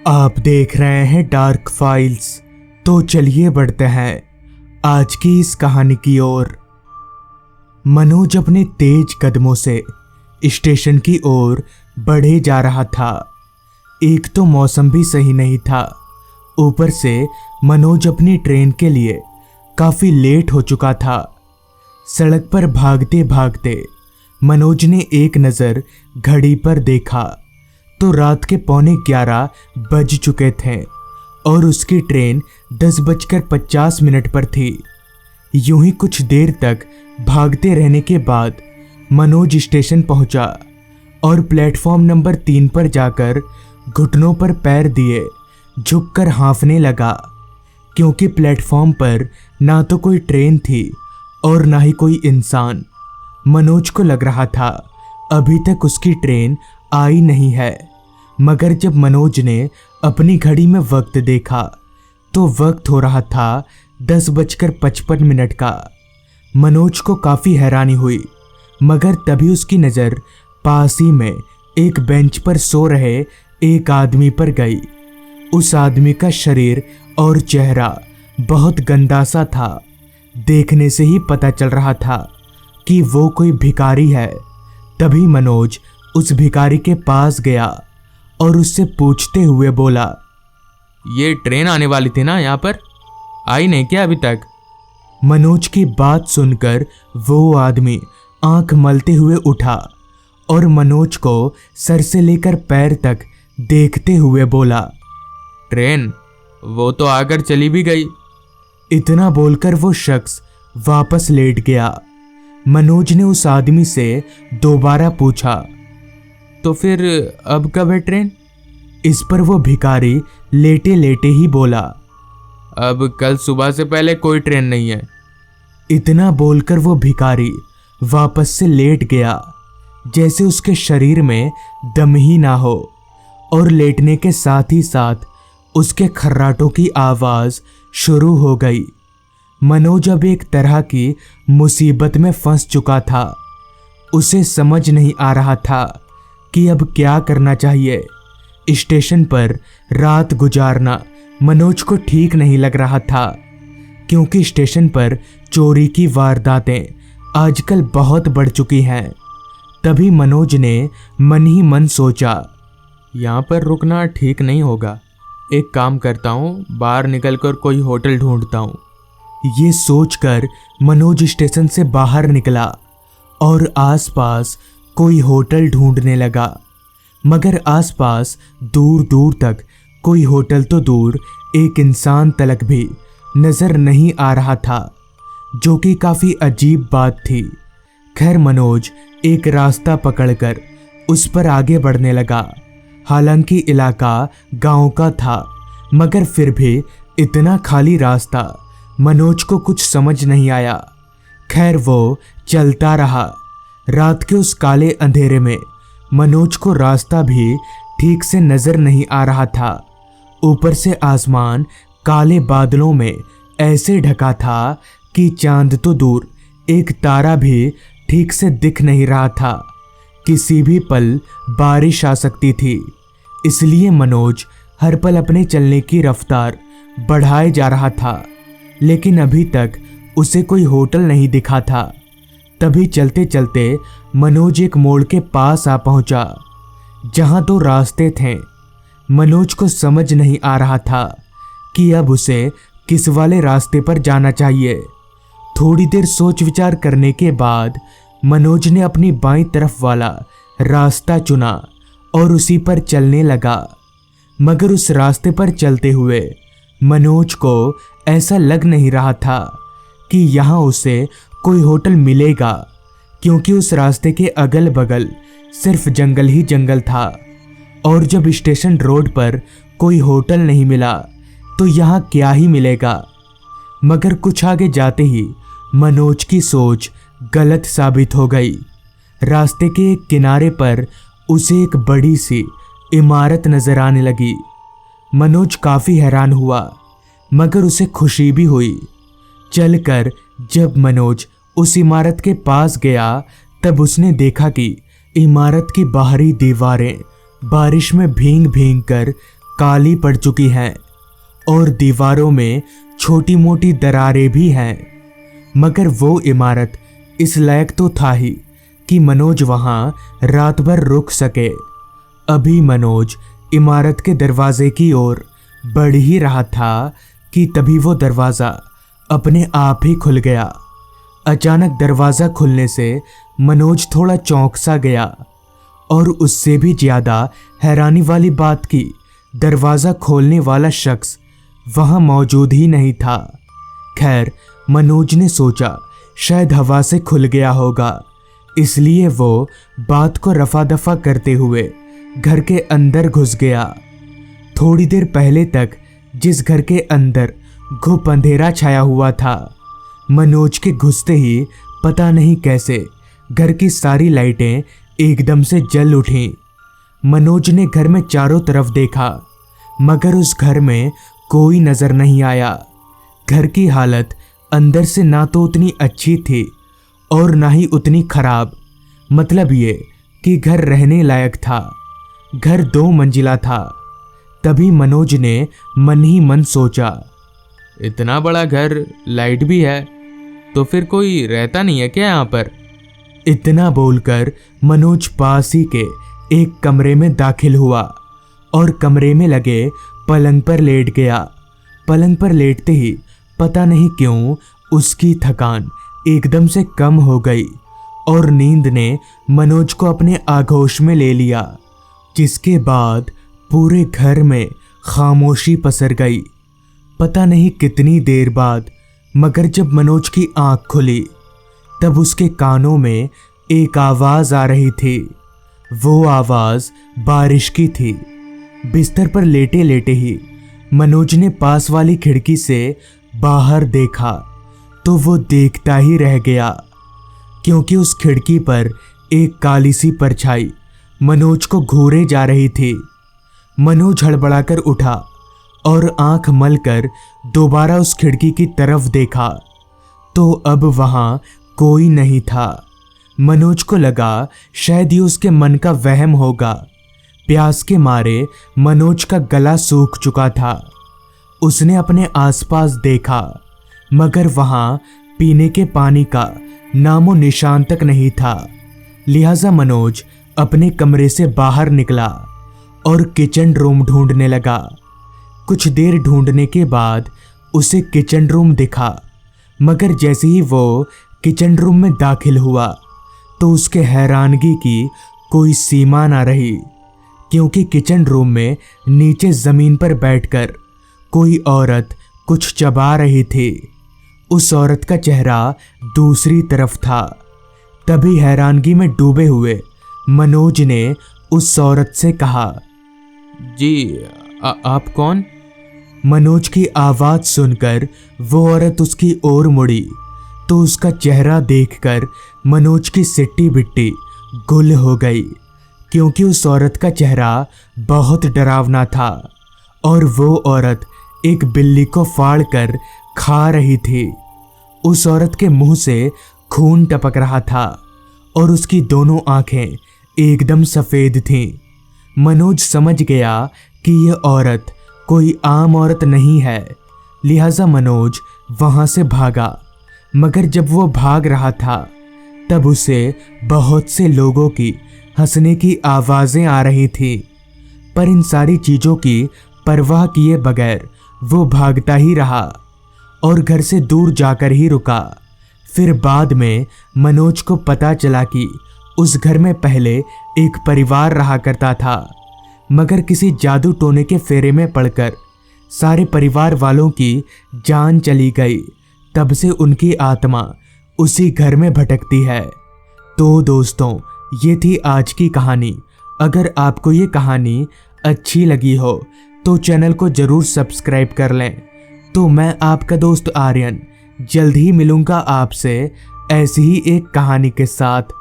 आप देख रहे हैं डार्क फाइल्स। तो चलिए बढ़ते हैं आज की इस कहानी की ओर। मनोज अपने तेज कदमों से स्टेशन की ओर बढ़े जा रहा था। एक तो मौसम भी सही नहीं था, ऊपर से मनोज अपनी ट्रेन के लिए काफी लेट हो चुका था। सड़क पर भागते भागते मनोज ने एक नज़र घड़ी पर देखा तो रात के 11:15 बज चुके थे और उसकी ट्रेन 10:50 पर थी। यूं ही कुछ देर तक भागते रहने के बाद मनोज स्टेशन पहुंचा और प्लेटफॉर्म नंबर 3 पर जाकर घुटनों पर पैर दिए झुककर हाँफने लगा, क्योंकि प्लेटफॉर्म पर ना तो कोई ट्रेन थी और ना ही कोई इंसान। मनोज को लग रहा था अभी तक उसकी ट्रेन आई नहीं है, मगर जब मनोज ने अपनी घड़ी में वक्त देखा तो वक्त हो रहा था 10:55 का। मनोज को काफ़ी हैरानी हुई, मगर तभी उसकी नज़र पास ही में एक बेंच पर सो रहे एक आदमी पर गई। उस आदमी का शरीर और चेहरा बहुत गंदा सा था। देखने से ही पता चल रहा था कि वो कोई भिखारी है। तभी मनोज उस भिखारी के पास गया और उससे पूछते हुए बोला, ये ट्रेन आने वाली थी ना, यहाँ पर आई नहीं क्या अभी तक? मनोज की बात सुनकर वो आदमी आंख मलते हुए उठा और मनोज को सर से लेकर पैर तक देखते हुए बोला, ट्रेन वो तो आकर चली भी गई। इतना बोलकर वो शख्स वापस लेट गया। मनोज ने उस आदमी से दोबारा पूछा, तो फिर अब कब है ट्रेन? इस पर वो भिखारी लेटे लेटे ही बोला, अब कल सुबह से पहले कोई ट्रेन नहीं है। इतना बोलकर वो भिखारी वापस से लेट गया, जैसे उसके शरीर में दम ही ना हो, और लेटने के साथ ही साथ उसके खर्राटों की आवाज़ शुरू हो गई। मनोज अब एक तरह की मुसीबत में फंस चुका था। उसे समझ नहीं आ रहा था कि अब क्या करना चाहिए। स्टेशन पर रात गुजारना मनोज को ठीक नहीं लग रहा था, क्योंकि स्टेशन पर चोरी की वारदातें आजकल बहुत बढ़ चुकी हैं। तभी मनोज ने मन ही मन सोचा, यहाँ पर रुकना ठीक नहीं होगा। एक काम करता हूँ, बाहर निकलकर कोई होटल ढूंढता हूँ। ये सोचकर मनोज स्टेशन से बाहर निकला और आसपास कोई होटल ढूंढने लगा, मगर आसपास दूर दूर तक कोई होटल तो दूर एक इंसान तलक भी नजर नहीं आ रहा था, जो कि काफी अजीब बात थी। खैर मनोज एक रास्ता पकड़कर उस पर आगे बढ़ने लगा। हालांकि इलाका गांव का था, मगर फिर भी इतना खाली रास्ता मनोज को कुछ समझ नहीं आया। खैर वो चलता रहा। रात के उस काले अंधेरे में मनोज को रास्ता भी ठीक से नजर नहीं आ रहा था। ऊपर से आसमान काले बादलों में ऐसे ढका था कि चांद तो दूर, एक तारा भी ठीक से दिख नहीं रहा था। किसी भी पल बारिश आ सकती थी, इसलिए मनोज हर पल अपने चलने की रफ्तार बढ़ाए जा रहा था। लेकिन अभी तक उसे कोई होटल नहीं दिखा था। तभी चलते चलते मनोज एक मोड़ के पास आ पहुंचा, जहां दो रास्ते थे। मनोज को समझ नहीं आ रहा था कि अब उसे किस वाले रास्ते पर जाना चाहिए। थोड़ी देर सोच विचार करने के बाद मनोज ने अपनी बाईं तरफ वाला रास्ता चुना और उसी पर चलने लगा। मगर उस रास्ते पर चलते हुए मनोज को ऐसा लग नहीं रहा था कि यहाँ उसे कोई होटल मिलेगा, क्योंकि उस रास्ते के अगल बगल सिर्फ जंगल ही जंगल था। और जब स्टेशन रोड पर कोई होटल नहीं मिला तो यहाँ क्या ही मिलेगा। मगर कुछ आगे जाते ही मनोज की सोच गलत साबित हो गई। रास्ते के एक किनारे पर उसे एक बड़ी सी इमारत नजर आने लगी। मनोज काफ़ी हैरान हुआ, मगर उसे खुशी भी हुई। चलकर जब मनोज उस इमारत के पास गया तब उसने देखा कि इमारत की बाहरी दीवारें बारिश में भीग भीग कर काली पड़ चुकी हैं और दीवारों में छोटी मोटी दरारें भी हैं। मगर वो इमारत इस लायक तो था ही कि मनोज वहां रात भर रुक सके। अभी मनोज इमारत के दरवाजे की ओर बढ़ ही रहा था कि तभी वो दरवाज़ा अपने आप ही खुल गया। अचानक दरवाज़ा खुलने से मनोज थोड़ा चौंक सा गया और उससे भी ज़्यादा हैरानी वाली बात की दरवाज़ा खोलने वाला शख्स वहाँ मौजूद ही नहीं था। खैर, मनोज ने सोचा शायद हवा से खुल गया होगा, इसलिए वो बात को रफा दफा करते हुए घर के अंदर घुस गया। थोड़ी देर पहले तक जिस घर के अंदर घुप अंधेरा छाया हुआ था, मनोज के घुसते ही पता नहीं कैसे घर की सारी लाइटें एकदम से जल उठीं। मनोज ने घर में चारों तरफ देखा, मगर उस घर में कोई नजर नहीं आया। घर की हालत अंदर से ना तो उतनी अच्छी थी और ना ही उतनी खराब, मतलब ये कि घर रहने लायक था। घर 2 मंजिला था। तभी मनोज ने मन ही मन सोचा, इतना बड़ा घर, लाइट भी है, तो फिर कोई रहता नहीं है क्या यहाँ पर? इतना बोलकर मनोज पास ही के एक कमरे में दाखिल हुआ और कमरे में लगे पलंग पर लेट गया। पलंग पर लेटते ही पता नहीं क्यों उसकी थकान एकदम से कम हो गई और नींद ने मनोज को अपने आगोश में ले लिया, जिसके बाद पूरे घर में खामोशी पसर गई। पता नहीं कितनी देर बाद, मगर जब मनोज की आंख खुली तब उसके कानों में एक आवाज़ आ रही थी। वो आवाज़ बारिश की थी। बिस्तर पर लेटे लेटे ही मनोज ने पास वाली खिड़की से बाहर देखा तो वो देखता ही रह गया, क्योंकि उस खिड़की पर एक काली सी परछाई मनोज को घूरे जा रही थी। मनोज हड़बड़ाकर उठा और आंख मलकर दोबारा उस खिड़की की तरफ देखा तो अब वहां कोई नहीं था। मनोज को लगा शायद ये उसके मन का वहम होगा। प्यास के मारे मनोज का गला सूख चुका था। उसने अपने आसपास देखा, मगर वहां पीने के पानी का नामो निशान तक नहीं था। लिहाजा मनोज अपने कमरे से बाहर निकला और किचन रूम ढूंढने लगा। कुछ देर ढूंढने के बाद उसे किचन रूम दिखा, मगर जैसे ही वो किचन रूम में दाखिल हुआ तो उसके हैरानगी की कोई सीमा ना रही, क्योंकि किचन रूम में नीचे ज़मीन पर बैठकर कोई औरत कुछ चबा रही थी। उस औरत का चेहरा दूसरी तरफ था। तभी हैरानगी में डूबे हुए मनोज ने उस औरत से कहा, जी, आप कौन? मनोज की आवाज़ सुनकर वो औरत उसकी ओर मुड़ी तो उसका चेहरा देखकर मनोज की सिट्टी बिट्टी गुल हो गई, क्योंकि उस औरत का चेहरा बहुत डरावना था और वो औरत एक बिल्ली को फाड़ कर खा रही थी। उस औरत के मुंह से खून टपक रहा था और उसकी दोनों आंखें एकदम सफ़ेद थीं। मनोज समझ गया कि यह औरत कोई आम औरत नहीं है। लिहाजा मनोज वहां से भागा, मगर जब वो भाग रहा था तब उसे बहुत से लोगों की हंसने की आवाज़ें आ रही थी। पर इन सारी चीज़ों की परवाह किए बगैर वो भागता ही रहा और घर से दूर जाकर ही रुका। फिर बाद में मनोज को पता चला कि उस घर में पहले एक परिवार रहा करता था, मगर किसी जादू टोने के फेरे में पड़कर सारे परिवार वालों की जान चली गई। तब से उनकी आत्मा उसी घर में भटकती है। तो दोस्तों, ये थी आज की कहानी। अगर आपको ये कहानी अच्छी लगी हो तो चैनल को ज़रूर सब्सक्राइब कर लें। तो मैं आपका दोस्त आर्यन जल्द ही मिलूँगा आपसे ऐसी ही एक कहानी के साथ।